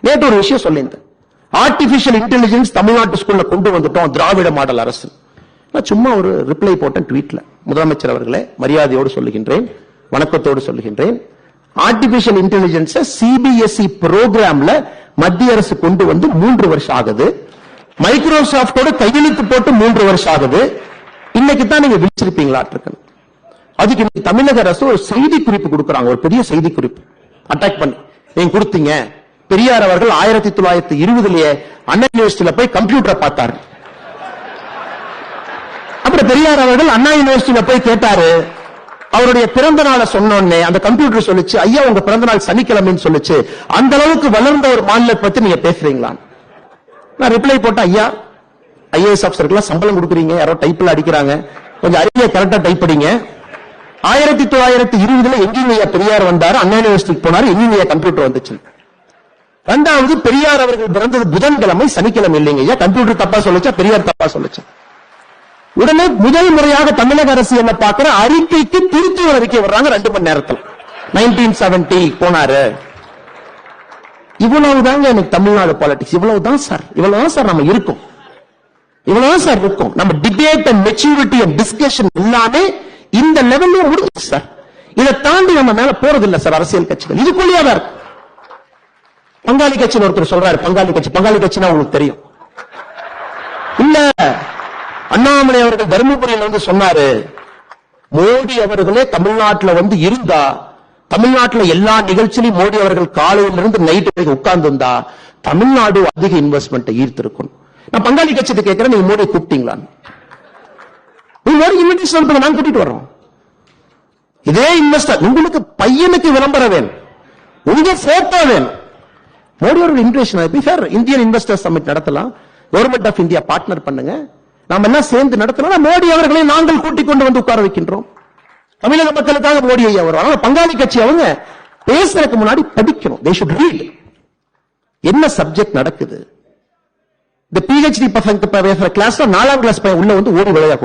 நேற்று ஒரு விஷயம் சொல்லியிருந்தேன். ஆர்டிபிஷியல் இன்டெலிஜென்ஸ் தமிழ்நாட்டு ஸ்கூல்ல கொண்டு வந்துட்டோம் திராவிட மாடல் அரசு. நான் சும்மா ஒரு ரிப்ளை போட்டேன் ட்வீட்ல. முதலமைச்சர் அவர்களே, மரியாதையோடு சொல்லுகின்றேன், வணக்கத்தோடு சொல்லுகின்றேன். ஆர்டிபிஷியல் இன்டெலிஜென்ஸ் சிபிஎஸ்இ புரோகிராம்ல மத்திய அரசு கொண்டு வந்து 3 வருஷம் ஆகுது. மைக்ரோசாப்டோட கையெழுத்து போட்டு 3 வருஷம் ஆகுது. இன்னைக்கு தான் நீங்க விழிச்சிருப்பீங்களா? அதுக்கு இன்னைக்கு தமிழக அரசு ஒரு செய்தி குறிப்பு கொடுக்கறாங்க, ஒரு பெரிய செய்தி குறிப்பு அட்டாக் பண்ணி நீங்க கொடுத்தீங்க. பெரியார் அவர்கள் 1920 அண்ணா யூனிவர்சிட்டியில போய் கம்ப்யூட்டரை பார்த்தாரு. அப்புறம் பெரியார் அவர்கள் அண்ணா யூனிவர்சிட்டியில போய் கேட்டாரு. அவருடைய பிறந்த நாளை சொன்னோன்னே அந்த கம்ப்யூட்டர் சொல்லுச்சு, ஐயா உங்க பிறந்த நாள் சனிக்கிழமைன்னு சொல்லுச்சு. அந்த அளவுக்கு வளர்ந்த ஒரு மாநிலத்தை பத்தி நீங்க பேசுறீங்களா? நான் ரிப்ளை போட்டேன், ஐயா ஐஏஎஸ் ஆபிசருக்கு சம்பளம் கொடுக்குறீங்க, யாரோ டைப்ல அடிக்கிறாங்க, கொஞ்சம் அறிவிய கரெக்டா டைப் படிங்க. 1920 எங்கேயும் பெரியார் வந்தாரு, அண்ணா யூனிவர்சிட்டிக்கு போனாரு, எங்கேயும் கம்ப்யூட்டர் வந்துச்சு. ரெண்டாவது, பெரியார் அவர்கள் பிறந்தது புதன்கிழமை, சனிக்கிழமை இல்லைங்க ஐயா. கம்ப்யூட்டர் தப்பா சொல்லுச்சா, பெரியார் தப்பா சொல்லுச்சு. உடனே முதல் முறையாக தமிழக அரசு என்ன பார்க்கிற அறிக்கைக்கு திருத்தி ஒரு அறிக்கை வர்றாங்க 2 மணி நேரத்தில். 1970 போனாரு. இவ்வளவுதாங்க எனக்கு தமிழ்நாடு பாலிடிக்ஸ். இவ்வளவுதான் சார் நம்ம இருக்கும். இவ்வளவுதான் சார் இருக்கும். நம்ம debate and maturity and discussion எல்லாமே இந்த லெவல்ல முடிஞ்சு சார். இதை தாண்டி நம்ம மேல போறது இல்ல சார். அரசியல் கட்சிகள் இதுக்குள்ளேயே தான் இருக்கு. பங்காளி கட்சின்னு ஒருத்தர் சொல்றாரு, பங்காளி கட்சினா உங்களுக்கு தெரியும் இல்ல? அண்ணாமலை அவர்கள் தர்மபுரியில் வந்து சொன்னாரு, மோடி அவர்களே தமிழ்நாட்டில் வந்து இருந்தா, தமிழ்நாட்டில் எல்லா நிகழ்ச்சியிலும் மோடி அவர்கள் காலையிலிருந்து நைட்டு வரைக்கும் உட்கார்ந்து இருந்தா தமிழ்நாடு அதிக இன்வெஸ்ட்மெண்ட் ஈர்த்திருக்கும். நான் பங்காளி கட்சியை கேட்கிறேன், நீங்க மோடி கூப்பிட்டீங்களா? இன்விடேஷன் நாங்க கூட்டிட்டு வர்றோம். இதே இன்வெஸ்டர் உங்களுக்கு பையனுக்கு விளம்பரம் வேணும், உங்க போட்டோ வேணும். மோடி அவர்கள் இன்விடேஷன் இந்தியன் இன்வெஸ்டர் சமிட் நடத்தலாம், கவர்மெண்ட் ஆஃப் இந்தியா பார்ட்னர் பண்ணுங்க, நாம எல்லாம் சேர்ந்து நடத்தலாம். மோடி அவர்களை நாங்கள் கூட்டிக் கொண்டு வந்து உட்கார வைக்கின்றோம். தமிழக மக்களுக்காக மோடி ஐயா வருவாங்க. பங்காளி கட்சி அவங்க பேசுறதுக்கு முன்னாடி படிக்கணும். they should read. என்ன சப்ஜெக்ட் நடக்குது? இந்த PhD பசங்க பேசுற கிளாஸ்ல 4ஆம் கிளாஸ் பையன் உள்ள வந்து ஓடி விளையாட